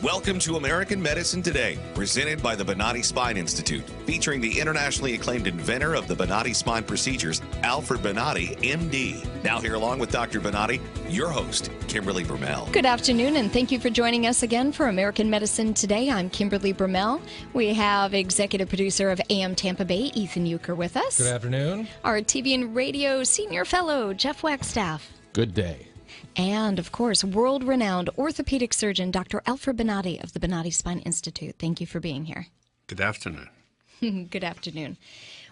Welcome to American Medicine Today, presented by the Bonati Spine Institute, featuring the internationally acclaimed inventor of the Bonati spine procedures, Alfred Bonati, MD. Now here along with Dr. Bonati, your host, Kimberly Brumell. Good afternoon, and thank you for joining us again for American Medicine Today. I'm Kimberly Brumell. We have executive producer of AM Tampa Bay, Ethan Euchre, with us. Good afternoon. Our TV and radio senior fellow, Jeff Wagstaff. Good day. And, of course, world-renowned orthopedic surgeon, Dr. Alfred Bonati of the Bonati Spine Institute. Thank you for being here. Good afternoon. Good afternoon.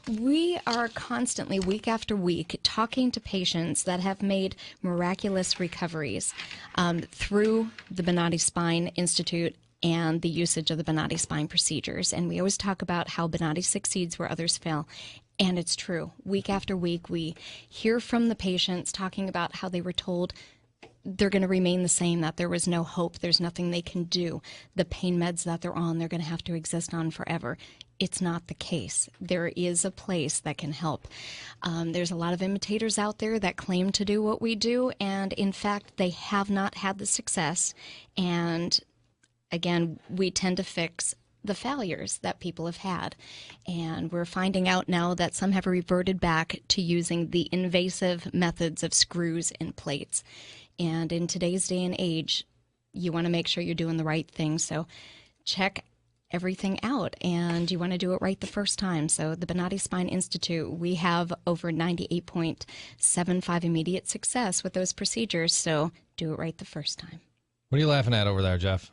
We are constantly, week after week, talking to patients that have made miraculous recoveries through the Bonati Spine Institute and the usage of the Bonati spine procedures. And we always talk about how Bonati succeeds where others fail. And it's true. Week after week, we hear from the patients talking about how they were told they're going to remain the same, that there was no hope, there's nothing they can do. The pain meds that they're on, they're going to have to exist on forever. It's not the case. There is a place that can help. There's a lot of imitators out there that claim to do what we do, and in fact, they have not had the success. And again, we tend to fix the failures that people have had. And we're finding out now that some have reverted back to using the invasive methods of screws and plates. And in today's day and age, you want to make sure you're doing the right thing. So check everything out, and you want to do it right the first time. So the Bonati Spine Institute, we have over 98.75 immediate success with those procedures. So do it right the first time. What are you laughing at over there, Jeff?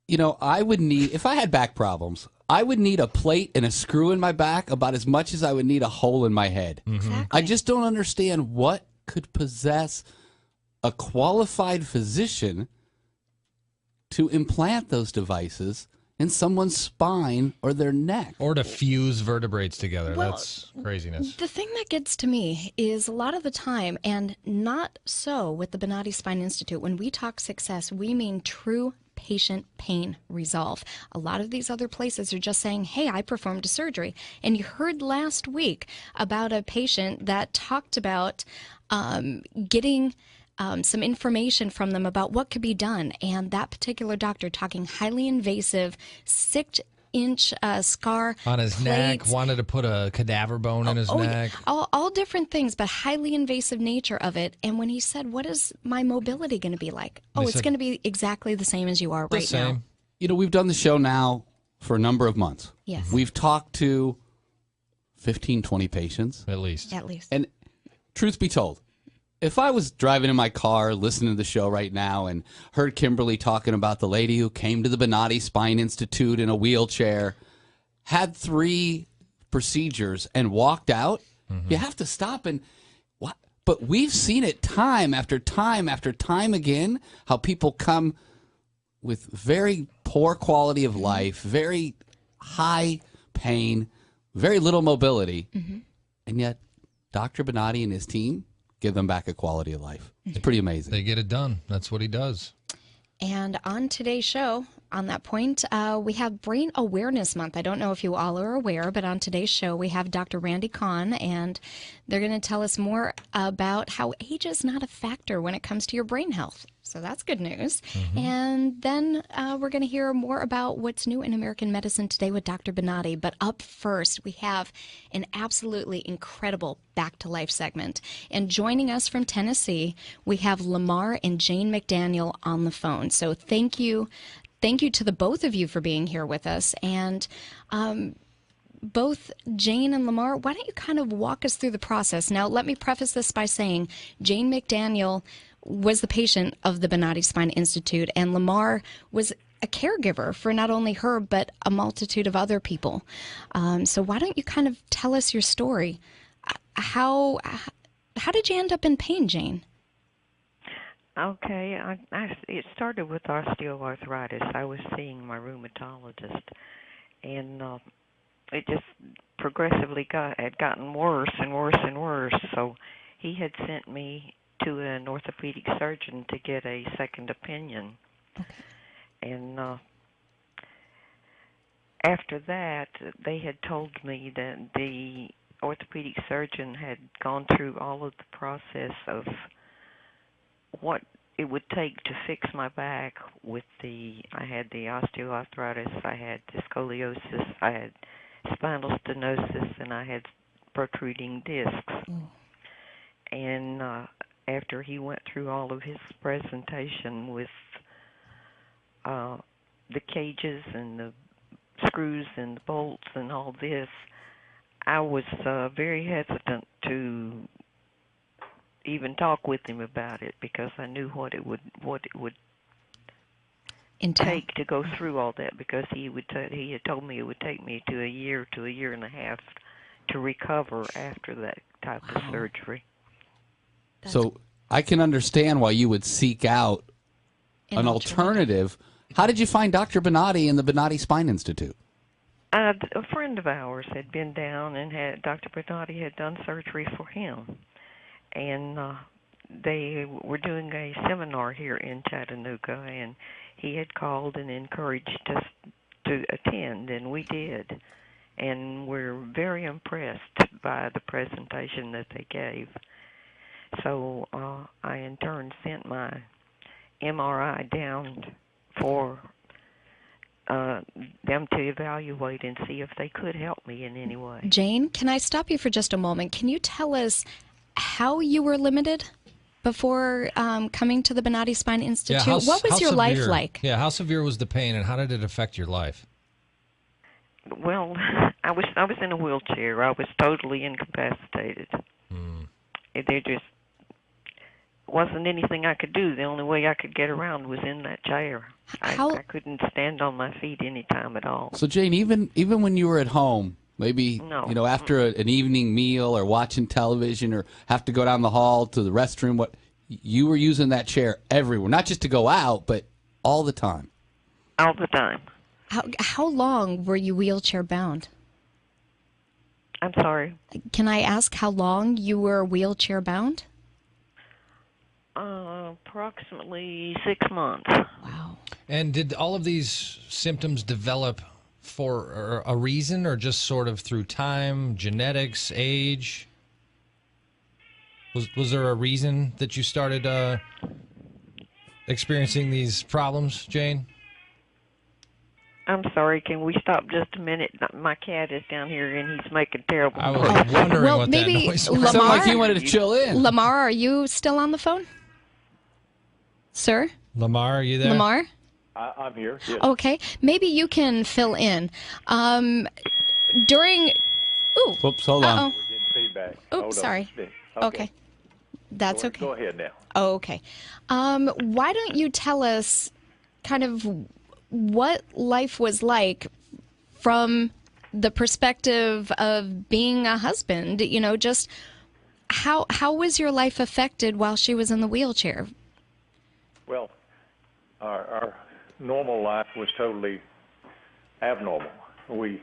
You know, I would need, if I had back problems, I would need a plate and a screw in my back about as much as I would need a hole in my head. Exactly. I just don't understand what could possess a qualified physician to implant those devices in someone's spine or their neck. Or to fuse vertebrates together. Well, That's craziness. The thing that gets to me is a lot of the time, and not so with the Bonati Spine Institute, when we talk success, we mean true patient pain resolve. A lot of these other places are just saying, hey, I performed a surgery. And you heard last week about a patient that talked about getting some information from them about what could be done. And that particular doctor talking highly invasive, 6-inch scar on his neck, plates. wanted to put a cadaver bone in his neck. All different things, but highly invasive nature of it. And when he said, what is my mobility going to be like? It's going to be exactly the same as you are right now. You know, we've done the show now for a number of months. Yes. We've talked to 15, 20 patients. At least. And truth be told, if I was driving in my car listening to the show right now and heard Kimberly talking about the lady who came to the Bonati Spine Institute in a wheelchair, had 3 procedures and walked out, you have to stop and what? But we've seen it time after time after time again, how people come with very poor quality of life, very high pain, very little mobility, and yet Dr. Bonati and his team give them back a quality of life. It's pretty amazing. They get it done. That's what he does. And on today's show, on that point, we have Brain Awareness Month. I don't know if you all are aware, but on today's show, we have Dr. Randy Kahn, and they're going to tell us more about how age is not a factor when it comes to your brain health. So that's good news. And then we're going to hear more about what's new in American medicine today with Dr. Bonati. But up first, we have an absolutely incredible Back to Life segment. And joining us from Tennessee, we have Lamar and Jane McDaniel on the phone. So thank you. Thank you to the both of you for being here with us. And both Jane and Lamar, why don't you kind of walk us through the process? Now, let me preface this by saying Jane McDaniel was the patient of the Bonati Spine Institute, and Lamar was a caregiver for not only her, but a multitude of other people. So why don't you kind of tell us your story? How did you end up in pain, Jane? Okay, it started with osteoarthritis. I was seeing my rheumatologist, and it just progressively had gotten worse and worse and worse. So he had sent me to an orthopedic surgeon to get a second opinion. Okay. And after that, they had told me that the orthopedic surgeon had gone through all of the process of what it would take to fix my back with I had the osteoarthritis, I had the scoliosis, I had spinal stenosis, and I had protruding discs. And after he went through all of his presentation with the cages and the screws and the bolts and all this, I was very hesitant to even talk with him about it because I knew what it would take to go through all that, because he had told me it would take me to a year and a half to recover after that type of surgery. So I can understand why you would seek out an alternative. How did you find Dr. Bonati and the Bonati Spine Institute? A friend of ours had been down and Dr. Bonati had done surgery for him. And they were doing a seminar here in Chattanooga, and he had called and encouraged us to attend, and we did. And we're very impressed by the presentation that they gave. So I, in turn, sent my MRI down for them to evaluate and see if they could help me in any way. Jane, can I stop you for just a moment? Can you tell us how you were limited before coming to the Bonati Spine Institute? Yeah, what was your life like? Yeah, how severe was the pain, and how did it affect your life? Well, I was in a wheelchair. I was totally incapacitated. There just wasn't anything I could do. The only way I could get around was in that chair. I couldn't stand on my feet any time at all. So Jane, even when you were at home, maybe after an evening meal or watching television or have to go down the hall to the restroom, you were using that chair everywhere, not just to go out, but all the time. All the time. How long were you wheelchair bound? I'm sorry. Can I ask how long you were wheelchair bound? Approximately 6 months. Wow. And did all of these symptoms develop for a reason, or just sort of through time, genetics, age? Was there a reason that you started experiencing these problems, Jane? I'm sorry, can we stop just a minute? My cat is down here, and he's making terrible I noise. was wondering well, what maybe that noise was. Lamar, Sounded like you wanted to chill in. Lamar, are you still on the phone? Sir? Lamar, are you there? Lamar? I'm here. Yes. Okay. Maybe you can fill in. During... Ooh. Whoops, hold on. We're getting feedback. Oops, Hold sorry. on. Okay. That's okay. Go ahead now. Oh, okay. Why don't you tell us kind of what life was like from the perspective of being a husband? You know, just how was your life affected while she was in the wheelchair? Well, our normal life was totally abnormal. We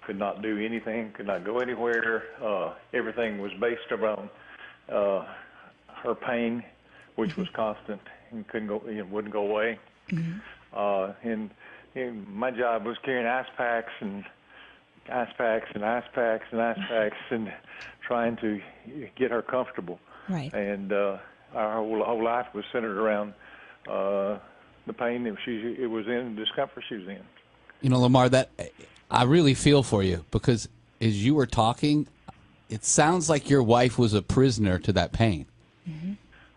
could not do anything, could not go anywhere. Everything was based around her pain, which was constant and wouldn't go away. And my job was carrying ice packs and trying to get her comfortable. Right. And our whole life was centered around the pain that it was in, the discomfort she was in. You know, Lamar, that I really feel for you, because as you were talking, it sounds like your wife was a prisoner to that pain.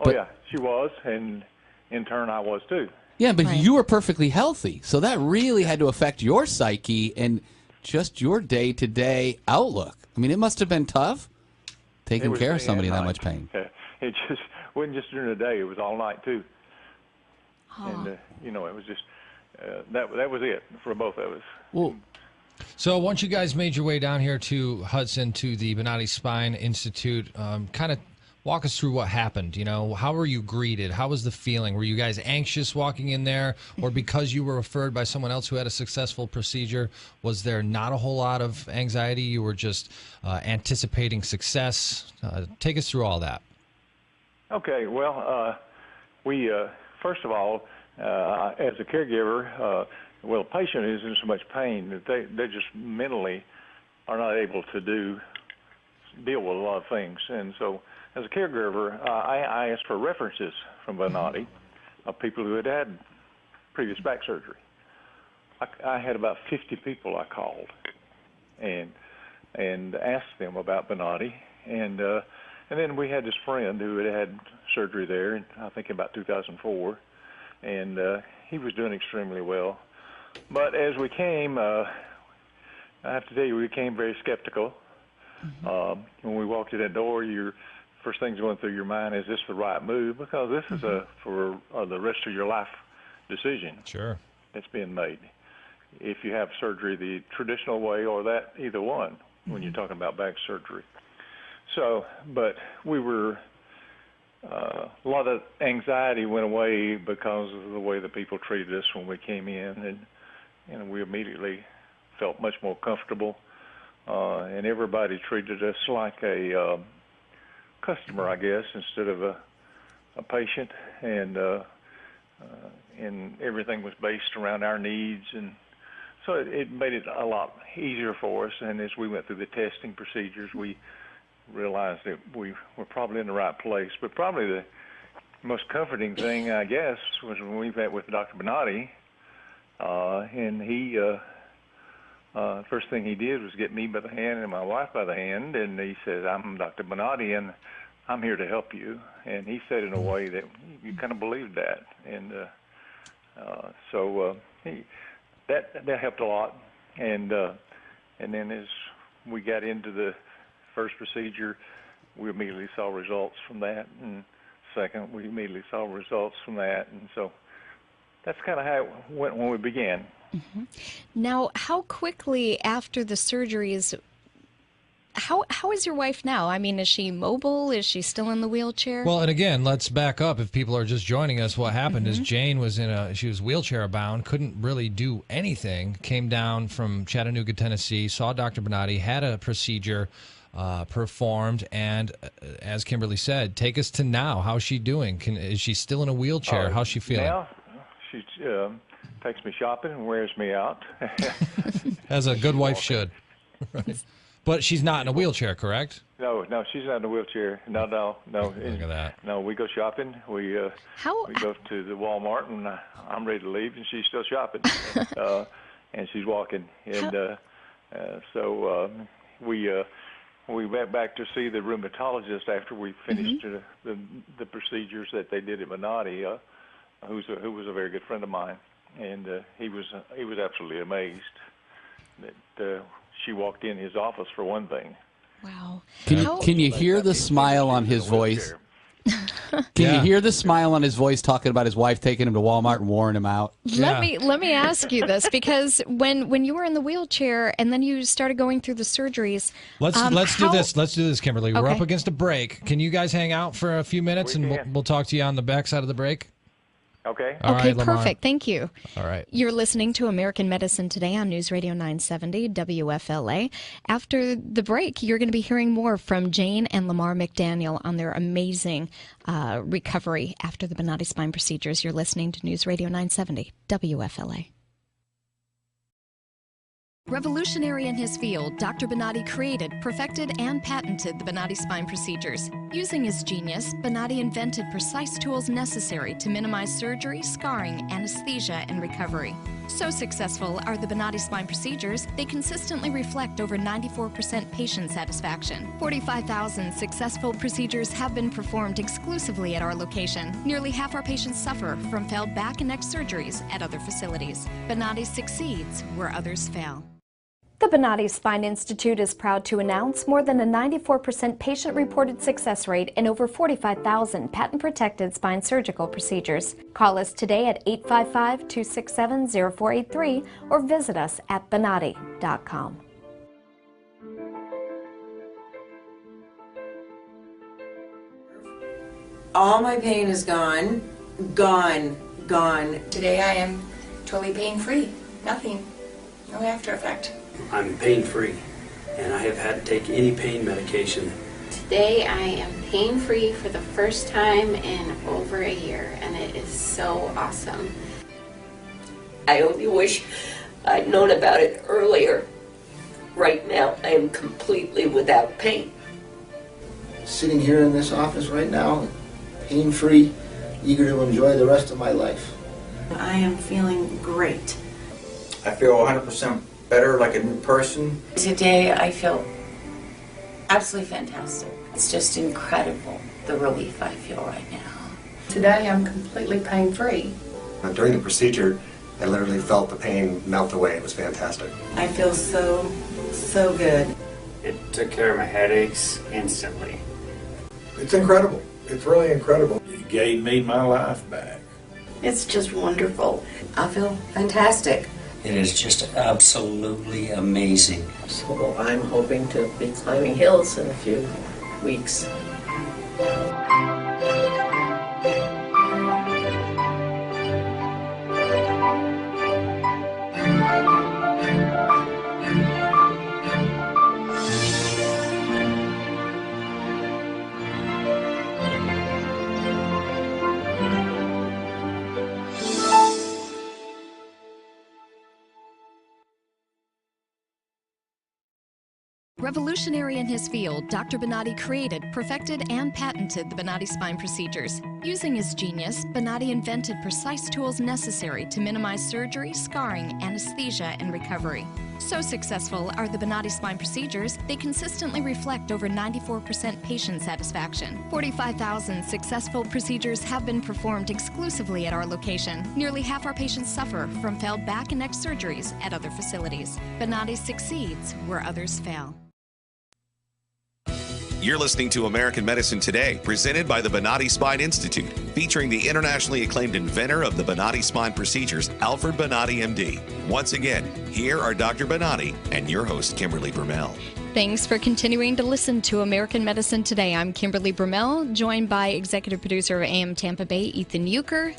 Oh, yeah, she was, and in turn I was too. Yeah, but Right. you were perfectly healthy, so that really had to affect your psyche and just your day-to-day outlook. I mean, it must have been tough taking care of somebody in that much pain. It just wasn't just during the day; it was all night too. And it was just that was it for both of us. Well, So once you guys made your way down here to Hudson to the Bonati Spine Institute, kind of walk us through what happened. You know, how were you greeted? How was the feeling? Were you guys anxious walking in there, or because you were referred by someone else who had a successful procedure, was there not a whole lot of anxiety? You were just anticipating success. Take us through all that. Okay, well, we first of all, as a caregiver, the patient is in so much pain that they just mentally are not able to deal with a lot of things. And so as a caregiver, I asked for references from Bonati, of people who had had previous back surgery. I had about 50 people I called and asked them about Bonati, and then we had this friend who had surgery there, in, I think about 2004, and he was doing extremely well. But as we came, I have to tell you, we became very skeptical. When we walked in that door, your first thing's going through your mind, is this the right move? Because this is for the rest of your life decision. Sure. That's being made. If you have surgery the traditional way or that, either one, when you're talking about back surgery. So, but we were, a lot of anxiety went away because of the way the people treated us when we came in, and we immediately felt much more comfortable, and everybody treated us like a customer, I guess, instead of a patient, and everything was based around our needs, and so it made it a lot easier for us. And as we went through the testing procedures, we realized that we were probably in the right place. But probably the most comforting thing, I guess, was when we met with Dr. Bonati, and he, first thing he did was get me by the hand and my wife by the hand, and he said, "I'm Dr. Bonati, and I'm here to help you." And he said in a way that you kind of believed that, and so that helped a lot. And then as we got into the first procedure, we immediately saw results from that, and second, we immediately saw results from that, and so that's kind of how it went when we began. Now, how quickly after the surgeries, how is your wife now? I mean, is she mobile? Is she still in the wheelchair? Well, and again, let's back up. If people are just joining us, what happened is Jane was she was wheelchair bound, couldn't really do anything, came down from Chattanooga, Tennessee, saw Dr. Bonati, had a procedure performed, and as Kimberly said, take us to now. How's she doing? Is she still in a wheelchair? How's she feeling? Now, she takes me shopping and wears me out. As a good wife should. Right. But she's not in a wheelchair, correct? No, she's not in a wheelchair. No. Look at that. No, we go shopping. We go to the Walmart, and I'm ready to leave, and she's still shopping, and she's walking. And so we went back to see the rheumatologist after we finished the procedures that they did at Bonati, who was a very good friend of mine, and he was absolutely amazed that she walked in his office, for one thing. Wow. Can you hear the smile on his voice? Can you hear the smile on his voice talking about his wife taking him to Walmart and wearing him out? Let me ask you this, because when you were in the wheelchair and then you started going through the surgeries, let's do this. Let's do this, Kimberly. We're up against a break. Can you guys hang out for a few minutes, and we'll talk to you on the back side of the break? Okay. All right, perfect. Thank you. All right. You're listening to American Medicine Today on News Radio 970 WFLA. After the break, you're going to be hearing more from Jane and Lamar McDaniel on their amazing recovery after the Bonati spine procedures. You're listening to News Radio 970 WFLA. Revolutionary in his field, Dr. Bonati created, perfected, and patented the Bonati spine procedures. Using his genius, Bonati invented precise tools necessary to minimize surgery, scarring, anesthesia, and recovery. So successful are the Bonati spine procedures, they consistently reflect over 94% patient satisfaction. 45,000 successful procedures have been performed exclusively at our location. Nearly half our patients suffer from failed back and neck surgeries at other facilities. Bonati succeeds where others fail. The Bonati Spine Institute is proud to announce more than a 94% patient-reported success rate in over 45,000 patent-protected spine surgical procedures. Call us today at 855-267-0483 or visit us at bonati.com. All my pain is gone. Gone. Today I am totally pain-free. Nothing. No after effect. I'm pain-free, and I have had to take any pain medication. Today I am pain-free for the first time in over a year, and it is so awesome. I only wish I'd known about it earlier. Right now, I am completely without pain. Sitting here in this office right now, pain-free, eager to enjoy the rest of my life. I am feeling great. I feel 100% better, like a new person. Today I feel absolutely fantastic. It's just incredible, the relief I feel right now. Today I'm completely pain-free. During the procedure, I literally felt the pain melt away. It was fantastic. I feel so good. It took care of my headaches instantly. It's incredible. It's really incredible. It gave me my life back. It's just wonderful. I feel fantastic. It is just absolutely amazing. So I'm hoping to be climbing hills in a few weeks. Revolutionary in his field, Dr. Bonati created, perfected, and patented the Bonati spine procedures. Using his genius, Bonati invented precise tools necessary to minimize surgery, scarring, anesthesia, and recovery. So successful are the Bonati spine procedures, they consistently reflect over 94% patient satisfaction. 45,000 successful procedures have been performed exclusively at our location. Nearly half our patients suffer from failed back and neck surgeries at other facilities. Bonati succeeds where others fail. You're listening to American Medicine Today, presented by the Bonati Spine Institute, featuring the internationally acclaimed inventor of the Bonati spine procedures, Alfred Bonati, MD. Once again, here are Dr. Bonati and your host, Kimberly Brumell. Thanks for continuing to listen to American Medicine Today. I'm Kimberly Brumell, joined by executive producer of AM Tampa Bay, Ethan Euchre,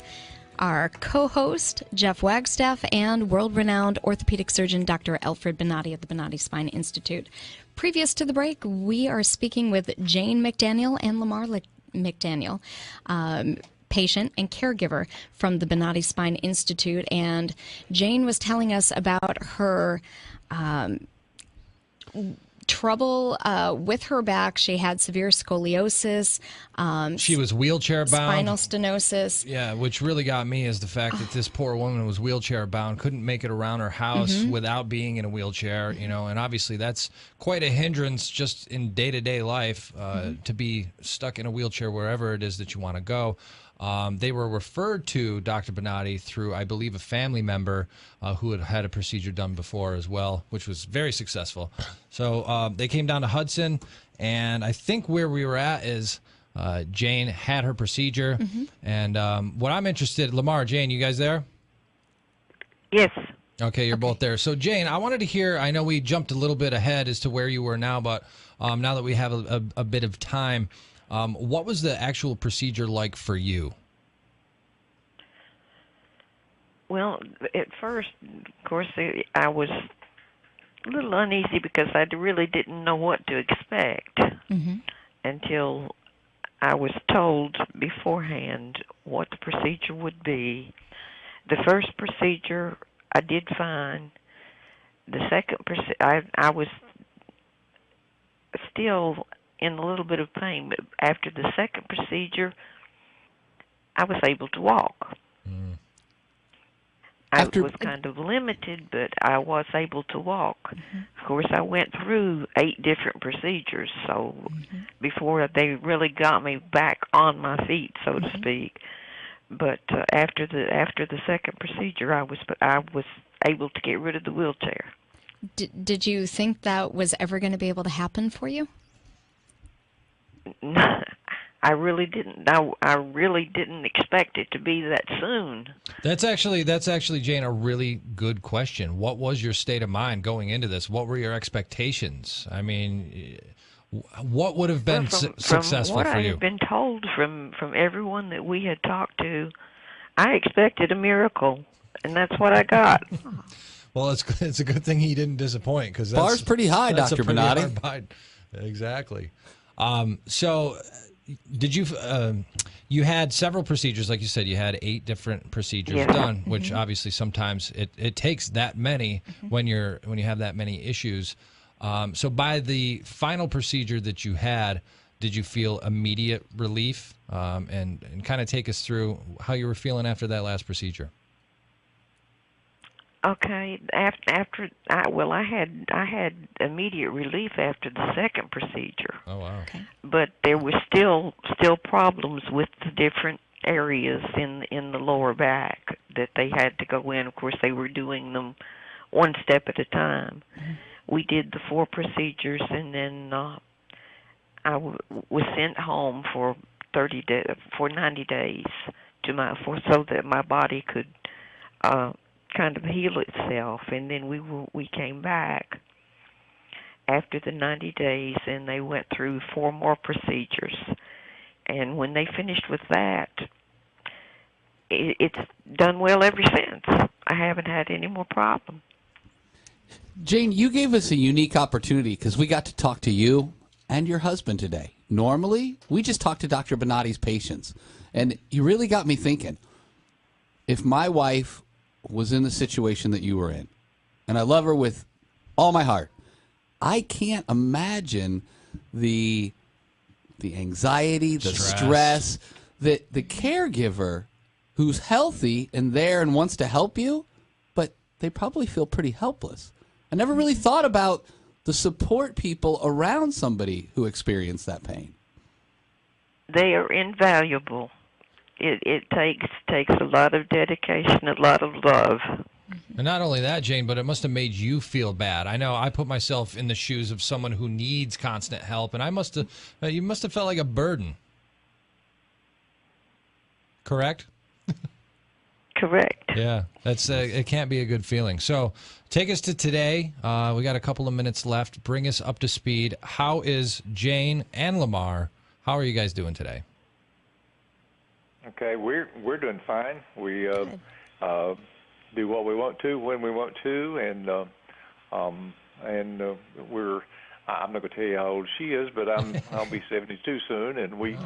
our co-host, Jeff Wagstaff, and world-renowned orthopedic surgeon, Dr. Alfred Bonati of the Bonati Spine Institute. Previous to the break, we are speaking with Jane McDaniel and Lamar McDaniel, patient and caregiver from the Bonati Spine Institute. And Jane was telling us about her trouble with her back. She had severe scoliosis. She was wheelchair bound. Spinal stenosis. Yeah, which really got me is the fact that this poor woman was wheelchair bound, couldn't make it around her house without being in a wheelchair, you know, and obviously that's quite a hindrance just in day-to-day life to be stuck in a wheelchair wherever it is that you want to go. They were referred to Dr. Bonati through, I believe, a family member who had had a procedure done before as well, which was very successful. So they came down to Hudson, and I think where we were at is Jane had her procedure. And what I'm interested, Lamar, Jane, you guys there? Yes. Okay, you're both there. So, Jane, I wanted to hear, I know we jumped a little bit ahead as to where you were now, but now that we have a bit of time, what was the actual procedure like for you? Well, at first, of course, I was a little uneasy because I really didn't know what to expect until I was told beforehand what the procedure would be. The first procedure, I did fine. The second procedure, I was still in a little bit of pain, but after the second procedure, I was able to walk. I was kind of limited, but I was able to walk. Of course, I went through 8 different procedures, so before they really got me back on my feet, so to speak. But after the second procedure, I was able to get rid of the wheelchair. Did you think that was ever going to be able to happen for you? I really didn't. I really didn't expect it to be that soon. That's actually, Jane, a really good question. What was your state of mind going into this? What were your expectations? I mean, what would have been successful from what for you? I had been told from everyone that we had talked to, I expected a miracle, and that's what I got. Well, it's a good thing he didn't disappoint, because bar's pretty high, Dr. Bonati. Exactly. So, did you? You had several procedures, like you said. You had 8 different procedures done, which obviously sometimes it takes that many when you have that many issues. So by the final procedure that you had, did you feel immediate relief? And kind of take us through how you were feeling after that last procedure. Okay, after I had immediate relief after the second procedure. Oh wow! Okay. But there was still problems with the different areas in the lower back that they had to go in. Of course, they were doing them one step at a time. Mm-hmm. We did the 4 procedures, and then I was sent home for 90 days so that my body could kind of heal itself. And then we came back after the 90 days, and they went through 4 more procedures. And when they finished with that, it's done well ever since. I haven't had any more problems. Jane, you gave us a unique opportunity because we got to talk to you and your husband today. Normally, we just talk to Dr. Bonati's patients. And you really got me thinking, if my wife was in the situation that you were in, and I love her with all my heart, I can't imagine the anxiety, the stress that the caregiver who's healthy and there and wants to help you, but they probably feel pretty helpless. I never really thought about the support people around somebody who experienced that pain. They are invaluable. It takes a lot of dedication, a lot of love. And not only that, Jane, but it must have made you feel bad. I know I put myself in the shoes of someone who needs constant help, and you must have felt like a burden. Correct? Correct. Yeah, that's it can't be a good feeling. So take us to today. We got a couple of minutes left. Bring us up to speed. How is Jane and Lamar? How are you guys doing today? Okay, we're doing fine. We do what we want to when we want to, and we're. I'm not going to tell you how old she is, but I'll be 72 soon, and we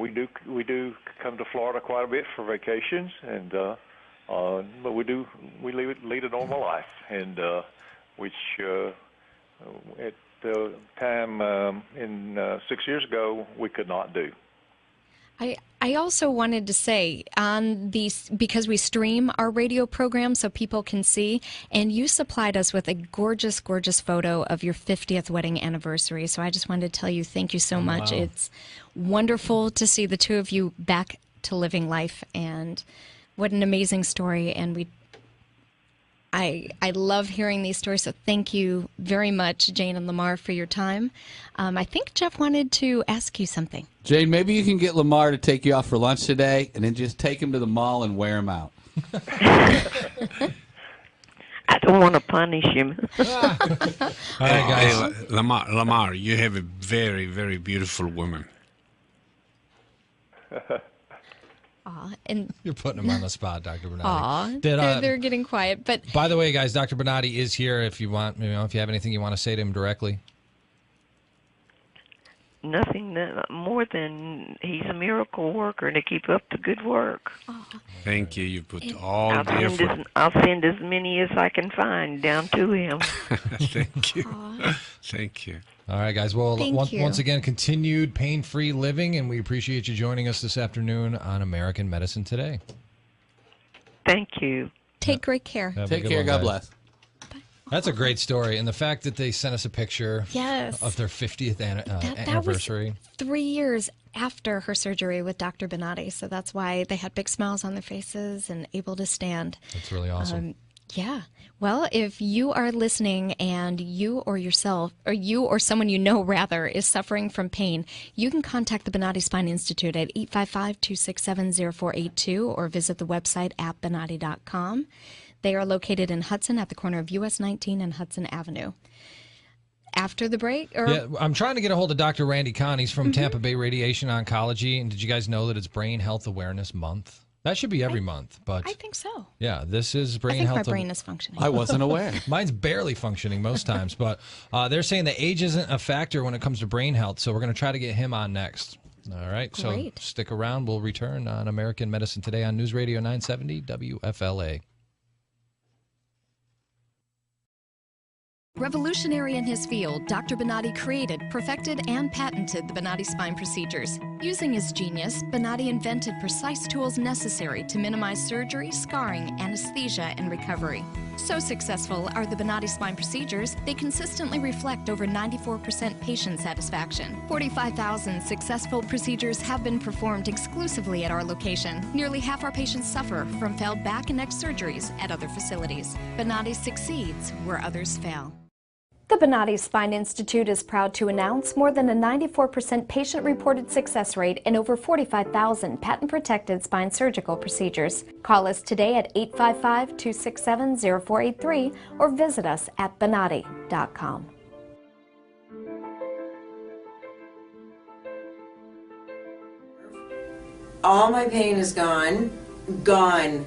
do come to Florida quite a bit for vacations, and but we lead a normal life, and which at the time in 6 years ago we could not do. I also wanted to say on these, because we stream our radio program so people can see, and you supplied us with a gorgeous, gorgeous photo of your 50th wedding anniversary. So I just wanted to tell you thank you so much. Wow. It's wonderful to see the two of you back to living life, and what an amazing story. And I love hearing these stories, so thank you very much, Jane and Lamar, for your time. I think Jeff wanted to ask you something. Jane, maybe you can get Lamar to take you out for lunch today and then just take him to the mall and wear him out. I don't want to punish him. All right, guys. Hey, Lamar, you have a very, very beautiful woman. And you're putting them on the spot, Dr. Bonati. Aw, they're getting quiet. But by the way, guys, Dr. Bonati is here. If you want, if you have anything you want to say to him directly. Nothing more than he's a miracle worker to keep up the good work. Thank you. You put all the effort. I'll send as many as I can find down to him. Thank you. Thank you. All right, guys. Well, Thank you. once again, continued pain-free living, and we appreciate you joining us this afternoon on American Medicine Today. Thank you. Take great care. Take care. God bless. That's a great story, and the fact that they sent us a picture Yes. of their 50th that anniversary. was 3 years after her surgery with Dr. Bonati, so that's why they had big smiles on their faces and able to stand. That's really awesome. Yeah. Well, if you are listening and you or someone you know, rather, is suffering from pain, you can contact the Bonati Spine Institute at 855-267-0482 or visit the website at bonati.com. They are located in Hudson at the corner of US 19 and Hudson Avenue. After the break? Yeah, I'm trying to get a hold of Dr. Randy Kahn. He's from Tampa Bay Radiation Oncology. And did you guys know that it's Brain Health Awareness Month? That should be every month, but I think so. Yeah, this is Brain I think Health. my brain is functioning. I wasn't aware. Mine's barely functioning most times, but they're saying that age isn't a factor when it comes to brain health, so we're going to try to get him on next. All right, Great. So stick around. We'll return on American Medicine Today on News Radio 970 WFLA. Revolutionary in his field, Dr. Bonati created, perfected, and patented the Bonati spine procedures. Using his genius, Bonati invented precise tools necessary to minimize surgery, scarring, anesthesia, and recovery. So successful are the Bonati spine procedures, they consistently reflect over 94% patient satisfaction. 45,000 successful procedures have been performed exclusively at our location. Nearly half our patients suffer from failed back and neck surgeries at other facilities. Bonati succeeds where others fail. The Bonati Spine Institute is proud to announce more than a 94% patient-reported success rate in over 45,000 patent-protected spine surgical procedures. Call us today at 855-267-0483 or visit us at bonati.com. All my pain is gone. Gone.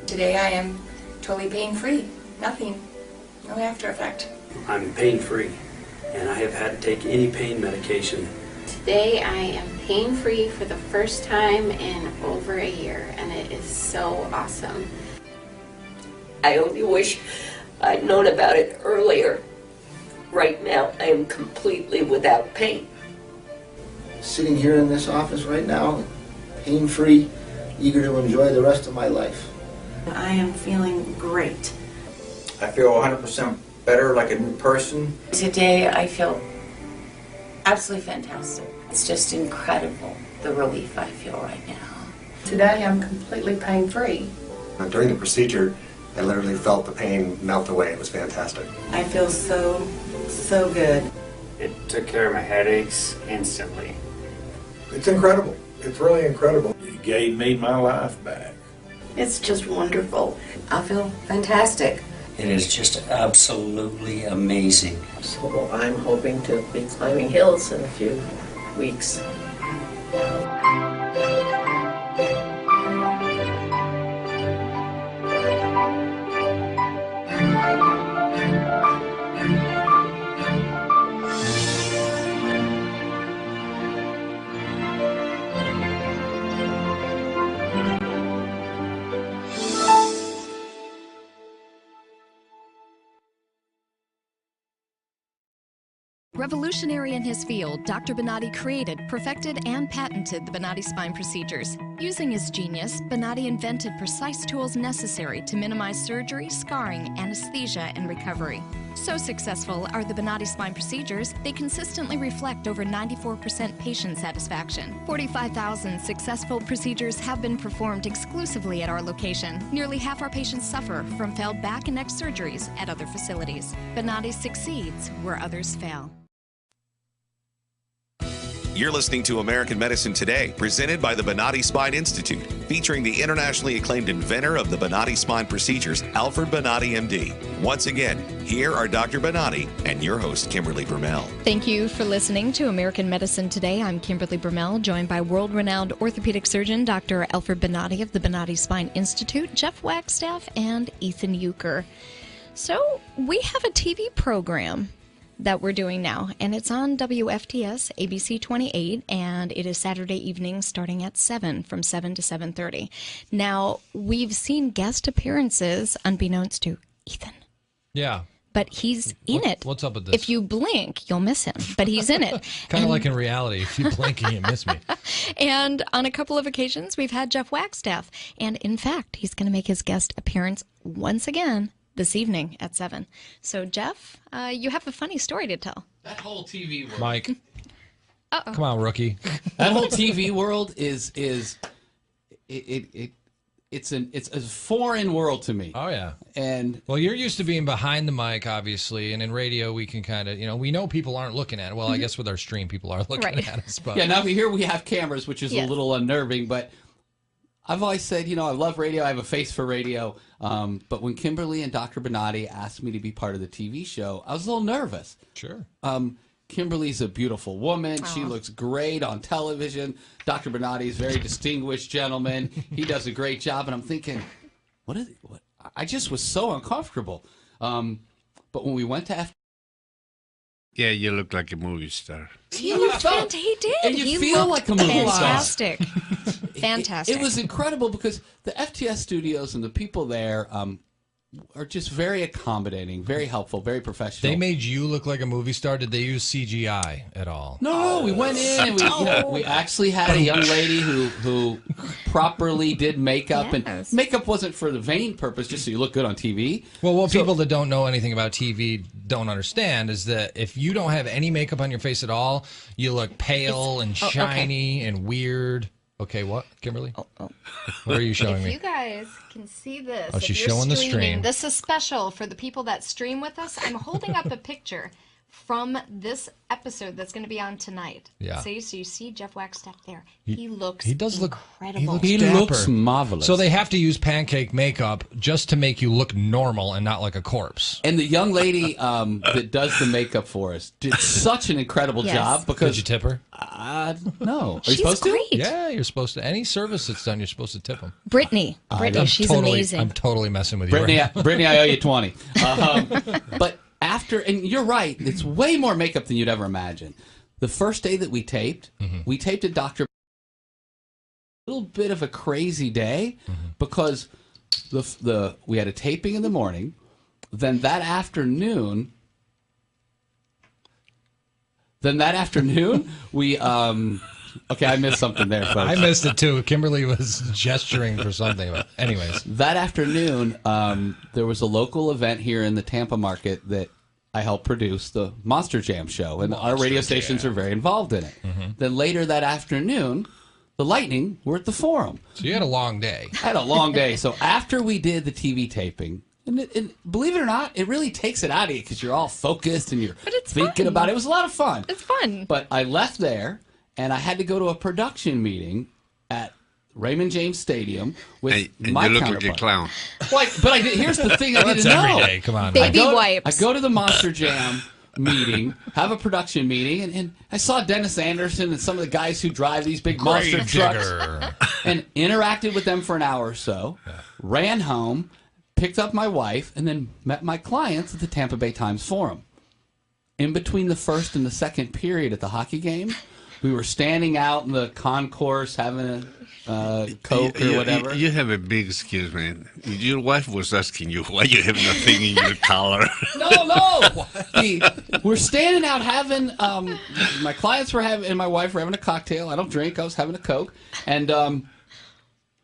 Today I am totally pain-free. Nothing. No after effect. I'm pain-free, and I have had to take any pain medication. Today I am pain-free for the first time in over a year, and it is so awesome. I only wish I'd known about it earlier. Right now, I am completely without pain. Sitting here in this office right now, pain-free, eager to enjoy the rest of my life. I am feeling great. I feel 100% better, like a new person. Today I feel absolutely fantastic. It's just incredible, the relief I feel right now. Today I'm completely pain-free. During the procedure, I literally felt the pain melt away. It was fantastic. I feel so good. It took care of my headaches instantly. It's incredible. It's really incredible. It gave me my life back. It's just wonderful. I feel fantastic. It is just absolutely amazing. So I'm hoping to be climbing hills in a few weeks. Revolutionary in his field, Dr. Bonati created, perfected, and patented the Bonati spine procedures. Using his genius, Bonati invented precise tools necessary to minimize surgery, scarring, anesthesia, and recovery. So successful are the Bonati spine procedures, they consistently reflect over 94% patient satisfaction. 45,000 successful procedures have been performed exclusively at our location. Nearly half our patients suffer from failed back and neck surgeries at other facilities. Bonati succeeds where others fail. You're listening to American Medicine Today, presented by the Bonati Spine Institute, featuring the internationally acclaimed inventor of the Bonati spine procedures, Alfred Bonati, MD. Once again, here are Dr. Bonati and your host, Kimberly Bermel. Thank you for listening to American Medicine Today. I'm Kimberly Bermel, joined by world-renowned orthopedic surgeon Dr. Alfred Bonati of the Bonati Spine Institute, Jeff Wagstaff, and Ethan Euchre. So we have a TV program that we're doing now, and it's on WFTS ABC 28, and it is Saturday evening starting at 7, from 7 to 7:30. Now, we've seen guest appearances unbeknownst to Ethan. Yeah. But he's in it. What's up with this? If you blink, you'll miss him, but he's in it. Kind of like in reality. If you blink, you miss me. And on a couple of occasions, we've had Jeff Wagstaff, and in fact, he's going to make his guest appearance once again this evening at 7. So, Jeff, you have a funny story to tell. That whole TV world. Mike. Uh-oh. Come on, rookie. That whole TV world is it's a foreign world to me. Oh, yeah. And well, you're used to being behind the mic, obviously, and in radio we can kind of, we know people aren't looking at it. Well, I guess with our stream, people are looking at us. But yeah, now here we have cameras, which is a little unnerving, but I've always said, I love radio. I have a face for radio. But when Kimberly and Dr. Bonati asked me to be part of the TV show, I was a little nervous. Sure. Kimberly's a beautiful woman. Aww. She looks great on television. Dr. Bonati is a very distinguished gentleman. He does a great job. And I'm thinking, what? I just was so uncomfortable. But when we went to yeah, you look like a movie star. He looked fantastic. He did. And you feel like a movie fantastic. Fantastic. It was incredible because the FTS studios and the people there, are just very accommodating, very helpful, very professional. They made you look like a movie star. Did they use CGI at all? No, we went in and we actually had a young lady who properly did makeup, and makeup wasn't for the vain purpose, just so you look good on TV. Well, what people that don't know anything about TV don't understand is that if you don't have any makeup on your face at all, you look pale and shiny and weird. Okay, what, Kimberly? What are you showing me? If you guys can see this, oh, she's showing the stream. This is special for the people that stream with us. I'm holding up a picture from this episode that's going to be on tonight. Yeah. So you see Jeff Wagstaff there. He looks incredible. He looks marvelous. So they have to use pancake makeup just to make you look normal and not like a corpse. And the young lady that does the makeup for us did such an incredible job. Because did you tip her? No. Are you supposed to? Yeah, you're supposed to. Any service that's done, you're supposed to tip them. Brittany, she's amazing. I'm totally messing with you. Brittany, I owe you 20. But after, and you're right, it's way more makeup than you'd ever imagine. The first day that we taped at Dr. A little bit of a crazy day because we had a taping in the morning. Then that afternoon, we okay, I missed something there, folks. I missed it too. Kimberly was gesturing for something. But anyways, that afternoon, there was a local event here in the Tampa market that I helped produce, the Monster Jam show, and our radio stations are very involved in it. Then later that afternoon, the Lightning were at the Forum. So you had a long day. I had a long day. So after we did the TV taping, and believe it or not, it really takes it out of you because you're all focused and you're thinking about it. It was a lot of fun. It's fun. But I left there, and I had to go to a production meeting at Raymond James Stadium with my you look counterpart. like a clown. But here's the thing I didn't know. Every day. Come on. Baby wipes. I go to the Monster Jam meeting, have a production meeting, and I saw Dennis Anderson and some of the guys who drive these big monster trucks and interacted with them for an hour or so, ran home, picked up my wife, and then met my clients at the Tampa Bay Times Forum. In between the first and the second period at the hockey game, we were standing out in the concourse having a Coke or whatever. You have a big excuse, man. Your wife was asking you why you have nothing in your collar. No. We're standing out having, my clients were having, and my wife were having a cocktail. I don't drink. I was having a Coke. And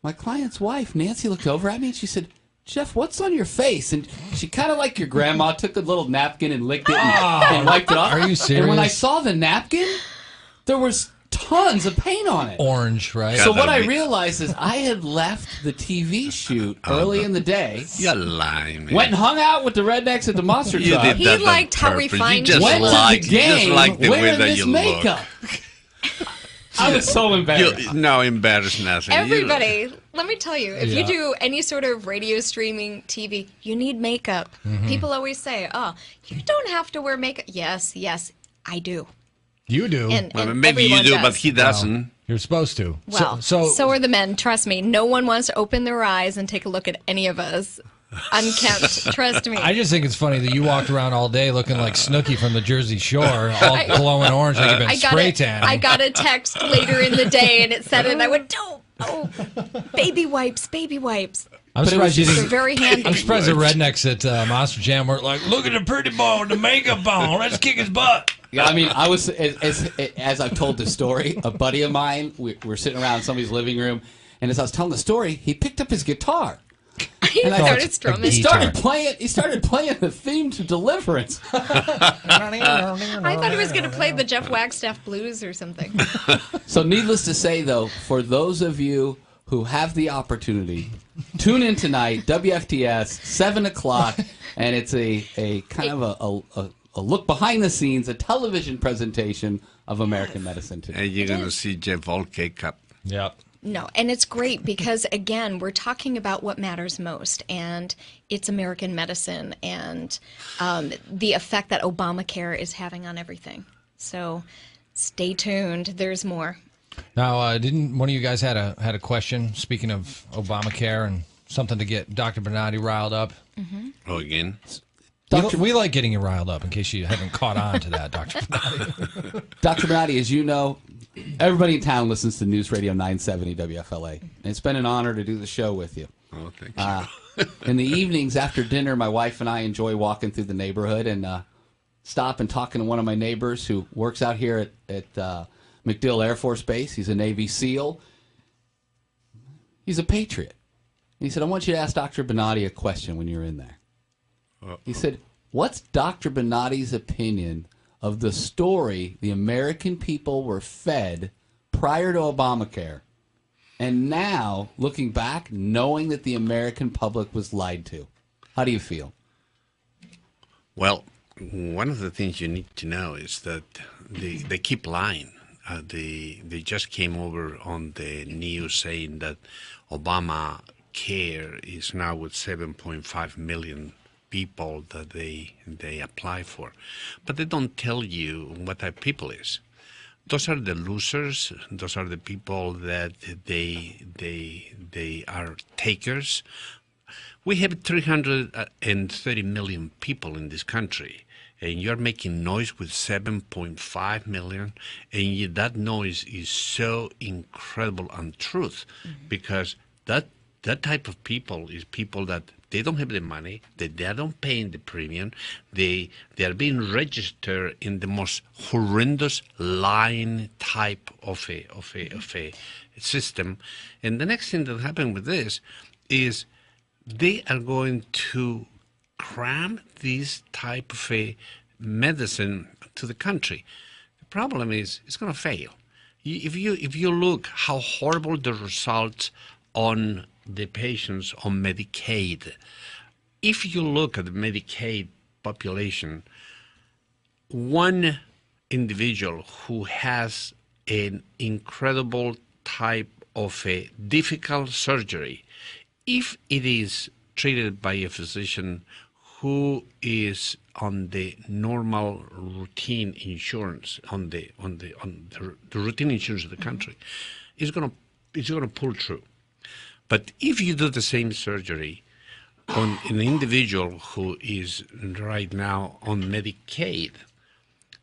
my client's wife, Nancy, looked over at me and she said, Jeff, what's on your face? And she kind of like your grandma took a little napkin and licked it and wiped it off. Are you serious? And when I saw the napkin, there was tons of paint on it. Orange, right? So what I realized is I had left the TV shoot early in the day. You're lying, man. Went and hung out with the rednecks at the Monster Truck. He liked how refined you went to the game wearing this makeup. I was so embarrassed. No, embarrassed nothing. Everybody, let me tell you, if you do any sort of radio streaming, TV, you need makeup. People always say, oh, you don't have to wear makeup. Yes, I do. You do. And maybe you do, does. but he doesn't. Well, you're supposed to. Well, so are the men. Trust me. No one wants to open their eyes and take a look at any of us unkempt. Trust me. I just think it's funny that you walked around all day looking like Snooki from the Jersey Shore, all glowing orange like you've been spray tanning. I got a text later in the day, and it said it, and I went, oh, baby wipes. I'm surprised you didn't. They're very handy. I'm surprised the rednecks at Monster Jam were like, look at the pretty boy with the makeup on. Let's kick his butt. Yeah, I mean, I was, as I've told the story, a buddy of mine, we're sitting around somebody's living room, and as I was telling the story, he picked up his guitar. He started strumming. He started playing the theme to Deliverance. I thought he was going to play the Jeff Wagstaff blues or something. So needless to say, though, for those of you who have the opportunity, tune in tonight, WFTS, 7 o'clock, and it's a kind of a look behind the scenes, a television presentation of American medicine today. And you're going to see Jeff Volcake up. Yep. No, and it's great because, again, we're talking about what matters most, and it's American medicine and the effect that Obamacare is having on everything. So stay tuned. There's more. Now, didn't one of you guys had a question, speaking of Obamacare and something to get Dr. Bonati riled up? Oh, again? We like getting you riled up, in case you haven't caught on to that, Dr. Bonati. Dr. Bonati, as you know, everybody in town listens to News Radio 970 WFLA. And it's been an honor to do the show with you. Oh, thank you. In the evenings after dinner, my wife and I enjoy walking through the neighborhood and stop and talking to one of my neighbors who works out here at MacDill Air Force Base. He's a Navy SEAL. He's a patriot. He said, I want you to ask Dr. Bonati a question when you're in there. He said, what's Dr. Bonati's opinion of the story the American people were fed prior to Obamacare, and now, looking back, knowing that the American public was lied to? How do you feel? Well, one of the things you need to know is that they keep lying. They just came over on the news saying that Obamacare is now with 7.5 million people that they apply for. But they don't tell you what type of people is. Those are the losers. Those are the people that they are takers. We have 330 million people in this country, and you're making noise with 7.5 million, and that noise is so incredible untruth, because that type of people is people that they don't have the money, they don't pay the premium, they are being registered in the most horrendous lying type of a system. And the next thing that happened with this is they are going to cram this type of a medicine to the country. The problem is it's going to fail. If you look how horrible the results on the patients on Medicaid, if you look at the Medicaid population, one individual who has an incredible type of a difficult surgery, if it is treated by a physician who is on the normal routine insurance, on the routine insurance of the country, is going to pull through. But if you do the same surgery on an individual who is right now on Medicaid,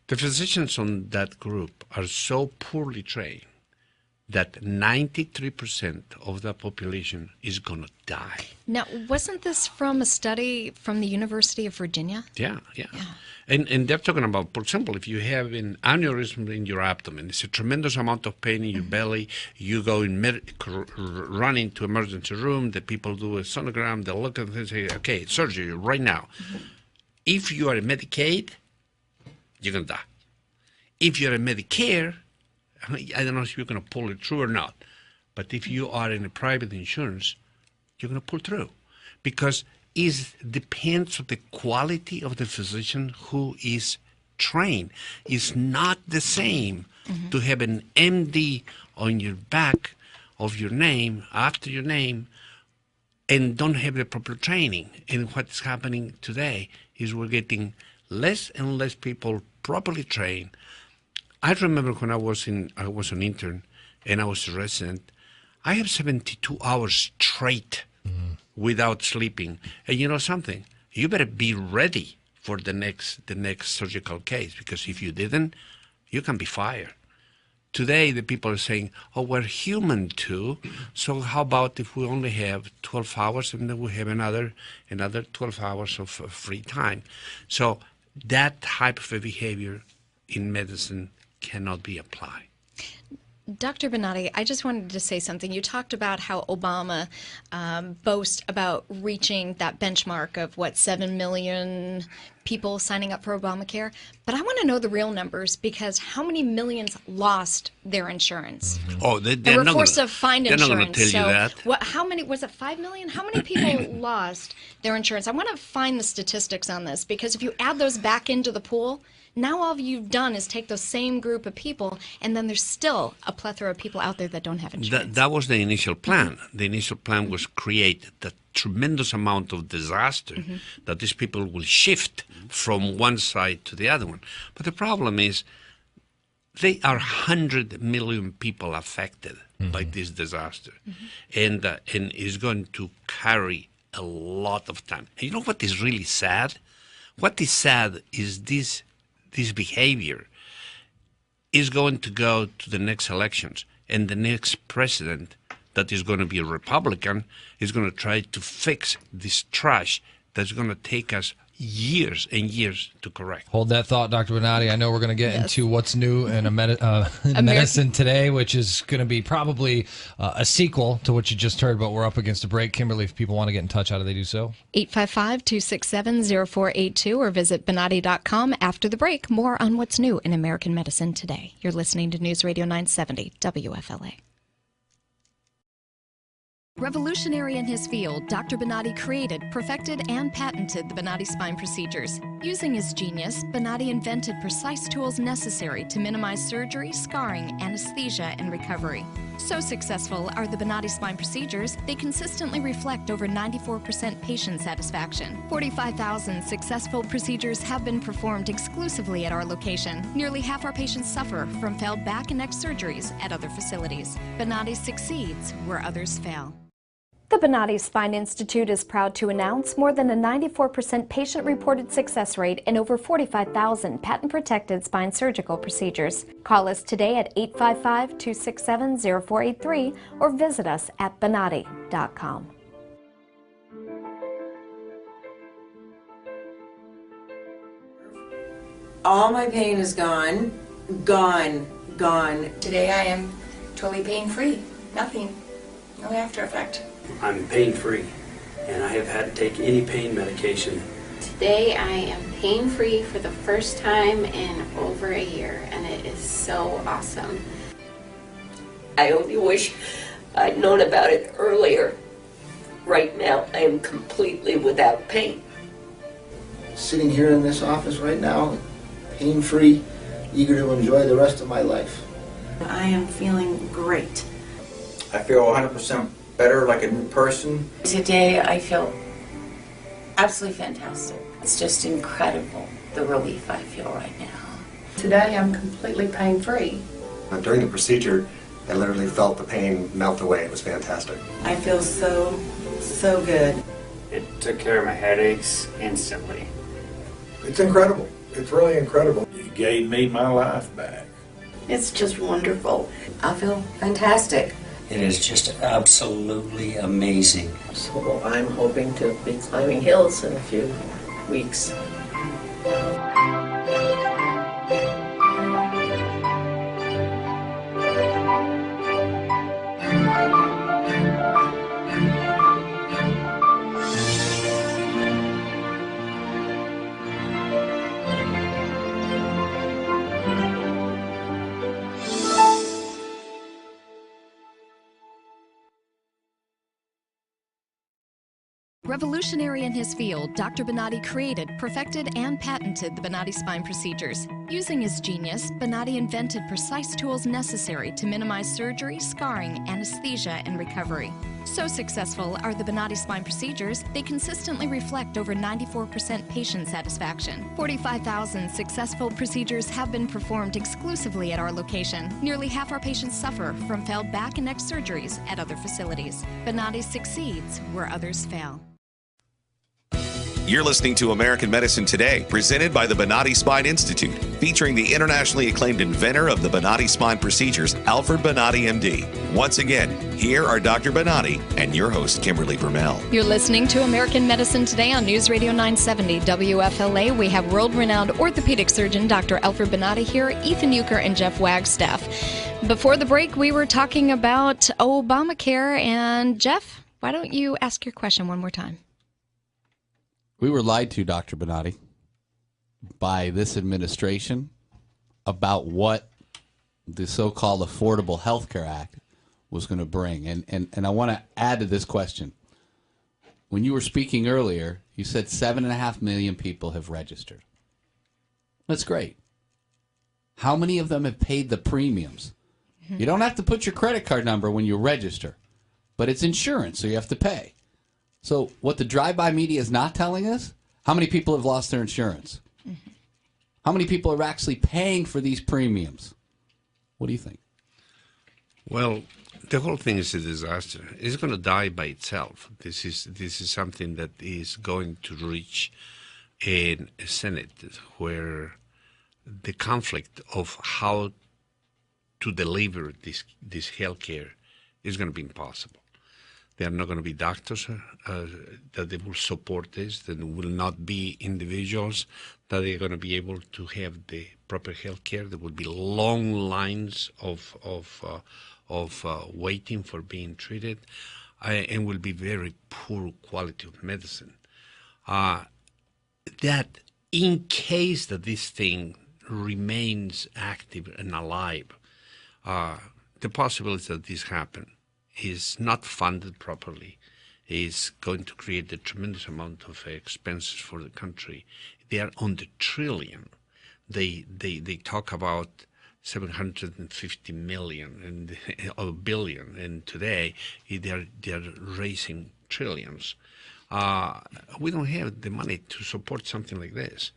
the physicians on that group are so poorly trained that 93% of the population is going to die. Now, wasn't this from a study from the University of Virginia? Yeah. And they're talking about, for example, if you have an aneurysm in your abdomen, it's a tremendous amount of pain in your belly, you go run into emergency room, the people do a sonogram, they look at it and say, okay, surgery right now. If you are a Medicaid, you're going to die. If you're a Medicare, I don't know if you're going to pull it through or not, but if you are in a private insurance, you're going to pull through, because it depends on the quality of the physician who is trained. It's not the same to have an MD on your back of your name, after your name, and don't have the proper training. And what's happening today is we're getting less and less people properly trained. I remember when I was an intern and I was a resident, I have 72 hours straight without sleeping. And you know something? You better be ready for the next surgical case, because if you didn't, you can be fired. Today, the people are saying, oh, we're human too, so how about if we only have 12 hours and then we have another 12 hours of free time? So that type of a behavior in medicine cannot be applied. Dr. Bonati, I just wanted to say something. You talked about how Obama boasts about reaching that benchmark of, 7 million people signing up for Obamacare. But I want to know the real numbers, because how many millions lost their insurance? Oh, they were forced to find insurance. They're not going to tell you that. How many, was it 5 million? How many people lost their insurance? I want to find the statistics on this, because if you add those back into the pool, now all you've done is take those same group of people, and then there's still a plethora of people out there that don't have insurance. That was the initial plan. The initial plan was create the tremendous amount of disaster that these people will shift from one side to the other one. But the problem is they are 100 million people affected by this disaster, and is going to carry a lot of time. And you know what is really sad? What is sad is this behavior is going to go to the next elections, and the next president that is going to be a Republican is going to try to fix this trash that's going to take us years and years to correct. Hold that thought, Dr. Bonati. I know we're going to get into what's new in medicine today, which is going to be probably a sequel to what you just heard, but we're up against a break. Kimberly, if people want to get in touch, how do they do so? 855-267-0482 or visit Bonati.com. After the break, more on what's new in American medicine today. You're listening to News Radio 970 WFLA. Revolutionary in his field, Dr. Bonati created, perfected, and patented the Bonati spine procedures. Using his genius, Bonati invented precise tools necessary to minimize surgery, scarring, anesthesia, and recovery. So successful are the Bonati spine procedures, they consistently reflect over 94% patient satisfaction. 45,000 successful procedures have been performed exclusively at our location. Nearly half our patients suffer from failed back and neck surgeries at other facilities. Bonati succeeds where others fail. The Bonati Spine Institute is proud to announce more than a 94% patient-reported success rate in over 45,000 patent-protected spine surgical procedures. Call us today at 855-267-0483 or visit us at Bonati.com. All my pain is gone. Gone. Today I am totally pain-free. Nothing. No after effect. I'm pain-free, and I have had to take any pain medication. Today I am pain-free for the first time in over a year, and it is so awesome. I only wish I'd known about it earlier. Right now, I am completely without pain. Sitting here in this office right now, pain-free, eager to enjoy the rest of my life. I am feeling great. I feel 100% better, like a new person. Today I feel absolutely fantastic. It's just incredible, the relief I feel right now. Today I'm completely pain-free. During the procedure, I literally felt the pain melt away. It was fantastic. I feel so good. It took care of my headaches instantly. It's incredible. It's really incredible. It gave me my life back. It's just wonderful. I feel fantastic. It is just absolutely amazing. So I'm hoping to be climbing hills in a few weeks. Revolutionary in his field, Dr. Bonati created, perfected, and patented the Bonati spine procedures. Using his genius, Bonati invented precise tools necessary to minimize surgery, scarring, anesthesia, and recovery. So successful are the Bonati spine procedures, they consistently reflect over 94% patient satisfaction. 45,000 successful procedures have been performed exclusively at our location. Nearly half our patients suffer from failed back and neck surgeries at other facilities. Bonati succeeds where others fail. You're listening to American Medicine Today, presented by the Bonati Spine Institute, featuring the internationally acclaimed inventor of the Bonati spine procedures, Alfred Bonati, MD. Once again, here are Dr. Bonati and your host, Kimberly Vermel. You're listening to American Medicine Today on News Radio 970 WFLA. We have world-renowned orthopedic surgeon Dr. Alfred Bonati here, Ethan Euchre and Jeff Wagstaff. Before the break, we were talking about Obamacare, and Jeff, why don't you ask your question one more time? We were lied to, Dr. Bonati, by this administration about what the so-called Affordable Health Care Act was going to bring. And I want to add to this question. When you were speaking earlier, you said 7.5 million people have registered. That's great. How many of them have paid the premiums? You don't have to put your credit card number when you register, but it's insurance, so you have to pay. So what the drive-by media is not telling us, how many people have lost their insurance? How many people are actually paying for these premiums? What do you think? Well, the whole thing is a disaster. It's going to die by itself. This is something that is going to reach a Senate where the conflict of how to deliver this health care It's going to be impossible. There are not going to be doctors that they will support this. There will not be individuals that are going to be able to have the proper health care. There will be long lines of waiting for being treated, and will be very poor quality of medicine. That in case that this thing remains active and alive, the possibility that this happen is not funded properly, is going to create a tremendous amount of expenses for the country. They are on the trillion. They talk about 750 million and or billion, and today they're raising trillions. We don't have the money to support something like this,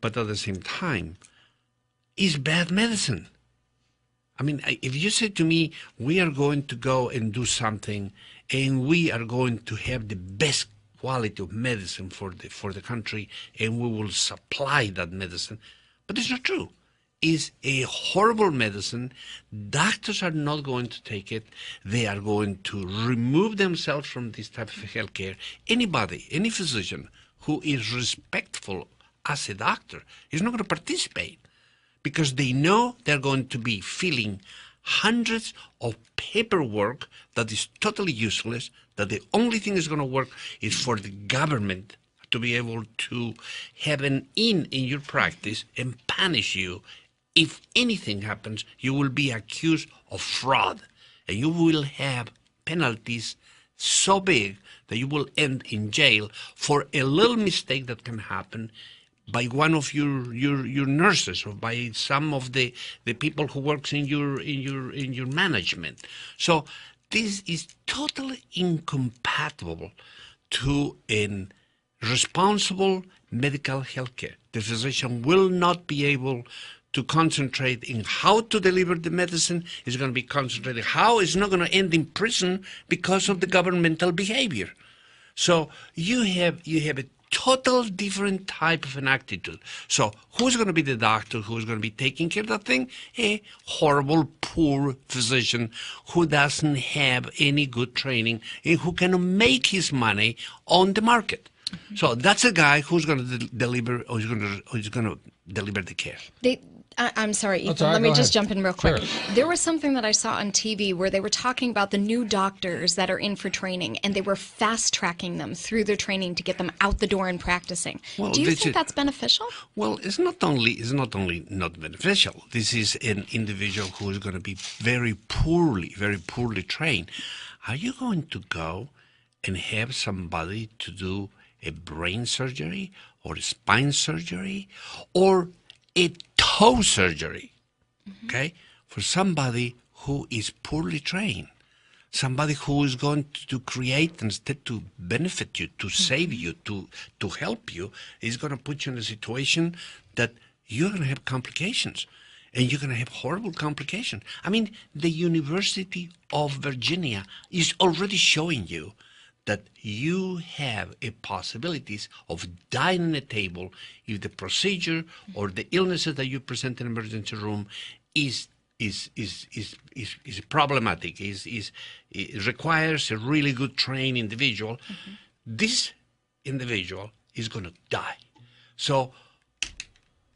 but at the same time, it's bad medicine. I mean, if you say to me, we are going to go and do something, and we are going to have the best quality of medicine for the country, and we will supply that medicine, but it's not true. It's a horrible medicine. Doctors are not going to take it. They are going to remove themselves from this type of health care. Anybody, any physician who is respectful as a doctor is not going to participate, because they know they're going to be filling hundreds of paperwork that is totally useless, that the only thing that's going to work is for the government to be able to have an in your practice and punish you. If anything happens, you will be accused of fraud, and you will have penalties so big that you will end in jail for a little mistake that can happen by one of your nurses or by some of the people who works in your management. So this is totally incompatible to a responsible medical health care. The physician will not be able to concentrate in how to deliver the medicine. Is going to be concentrated how it's not going to end in prison because of the governmental behavior. So you have a total different type of an attitude. So who's going to be the doctor who's going to be taking care of that thing? A horrible, poor physician who doesn't have any good training and who cannot make his money on the market. So that's a guy who's going to deliver, or who's going to deliver the care. I'm sorry, Ethan. right, Let me go just ahead. jump in real quick. Sure. There was something that I saw on TV where they were talking about the new doctors that are in for training, and they were fast-tracking them through their training to get them out the door and practicing. Well, Do you think that's beneficial? Well, it's not only not beneficial. This is an individual who is going to be very poorly trained. Are you going to go and have somebody to do a brain surgery or a spine surgery or a toe surgery, okay, for somebody who is poorly trained, somebody who is going to create instead to benefit you, to save you, to help you, is going to put you in a situation that you're going to have complications, and you're going to have horrible complications. I mean, the University of Virginia is already showing you that you have a possibilities of dying in a table if the procedure or the illnesses that you present in an emergency room is problematic, it requires a really good trained individual. This individual is going to die. So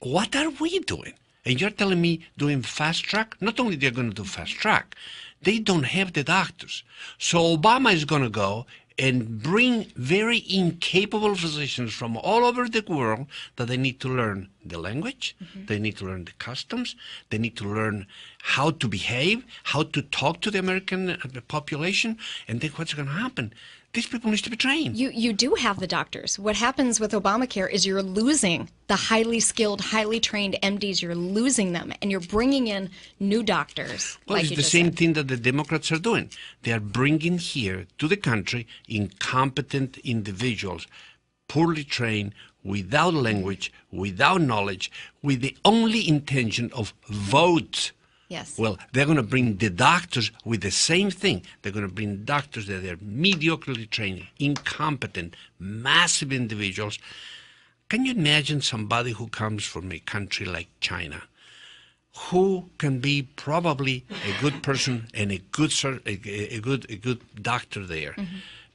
what are we doing? And you're telling me doing fast track? Not only they're going to do fast track, they don't have the doctors. So Obama is going to go and bring very incapable physicians from all over the world that they need to learn the language, they need to learn the customs, they need to learn how to behave, how to talk to the American population, and then what's going to happen? These people need to be trained. You do have the doctors. What happens with Obamacare is you're losing the highly skilled, highly trained MDs. You're losing them, and you're bringing in new doctors. Well, it's the same thing that the Democrats are doing. They are bringing here to the country incompetent individuals, poorly trained, without language, without knowledge, with the only intention of vote. Yes. Well, they're going to bring the doctors with the same thing. They're going to bring doctors that are mediocrely trained, incompetent, massive individuals. Can you imagine somebody who comes from a country like China, who can be probably a good person and a good doctor there,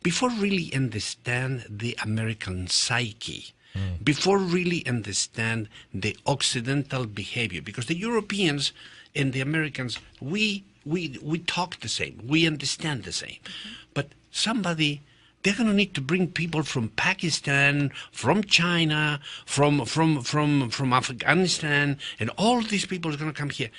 before really understand the American psyche, before really understand the Occidental behavior, because the Europeans and the Americans, we talk the same, we understand the same, but they're going to need to bring people from Pakistan, from China, from Afghanistan, and all these people are going to come here.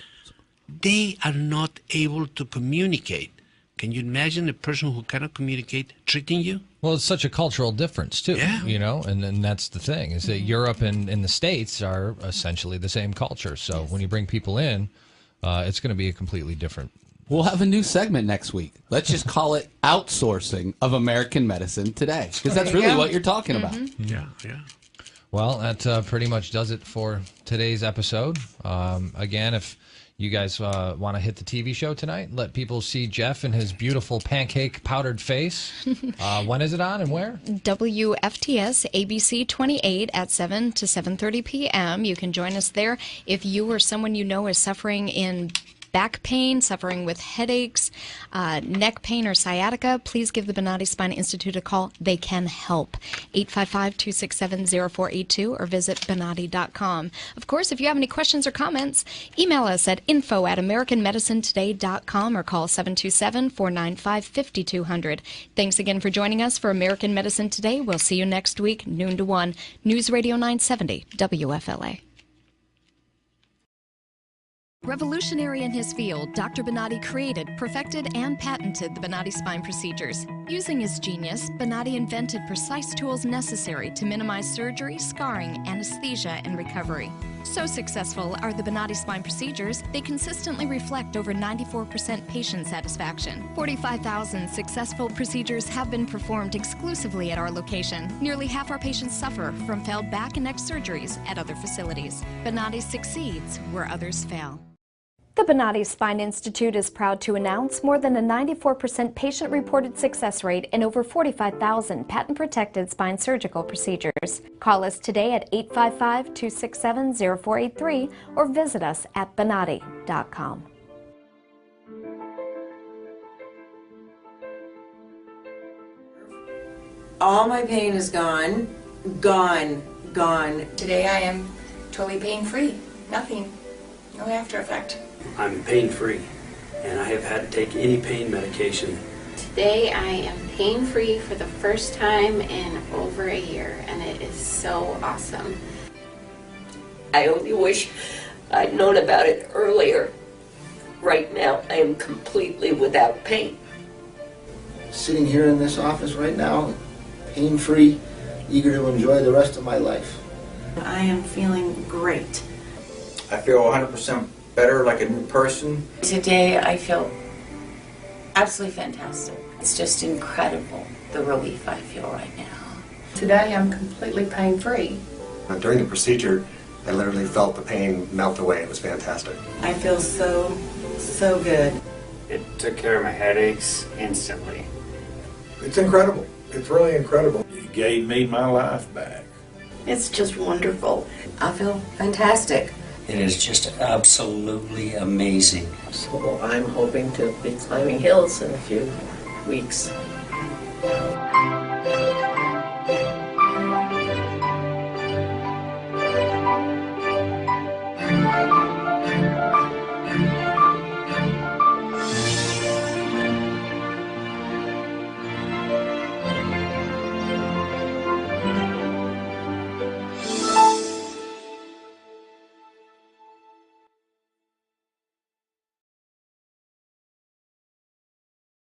They are not able to communicate. Can you imagine a person who cannot communicate treating you? Well, it's such a cultural difference, too, you know, and that's the thing, is that Europe and the States are essentially the same culture. So when you bring people in, it's going to be a completely different. We'll have a new segment next week. Let's just call it Outsourcing of American Medicine Today, because that's really what you're talking about. Yeah. Well, that pretty much does it for today's episode. Again, if you guys want to hit the TV show tonight, let people see Jeff and his beautiful pancake powdered face. When is it on and where? WFTS ABC 28 at 7 to 7:30 p.m. You can join us there. If you or someone you know is suffering in back pain, suffering with headaches, neck pain, or sciatica, please give the Bonati Spine Institute a call. They can help. 855-267-0482 or visit Bonati.com. Of course, if you have any questions or comments, email us at info@AmericanMedicineToday.com or call 727-495-5200. Thanks again for joining us for American Medicine Today. We'll see you next week, noon to 1. News Radio 970, WFLA. Revolutionary in his field, Dr. Bonati created, perfected, and patented the Bonati spine procedures. Using his genius, Bonati invented precise tools necessary to minimize surgery, scarring, anesthesia, and recovery. So successful are the Bonati spine procedures, they consistently reflect over 94% patient satisfaction. 45,000 successful procedures have been performed exclusively at our location. Nearly half our patients suffer from failed back and neck surgeries at other facilities. Bonati succeeds where others fail. The Bonati Spine Institute is proud to announce more than a 94% patient-reported success rate in over 45,000 patent-protected spine surgical procedures. Call us today at 855-267-0483 or visit us at Bonati.com. All my pain is gone. Gone. Today I am totally pain-free. Nothing. No after effect. I'm pain-free, and I have had to take any pain medication. Today I am pain-free for the first time in over a year, and it is so awesome. I only wish I'd known about it earlier. Right now, I am completely without pain. Sitting here in this office right now, pain-free, eager to enjoy the rest of my life. I am feeling great. I feel 100% better, like a new person. Today I feel absolutely fantastic. It's just incredible, the relief I feel right now. Today I'm completely pain-free. During the procedure, I literally felt the pain melt away. It was fantastic. I feel so good. It took care of my headaches instantly. It's incredible. It's really incredible. It gave me my life back. It's just wonderful. I feel fantastic. It is just absolutely amazing. So I'm hoping to be climbing hills in a few weeks.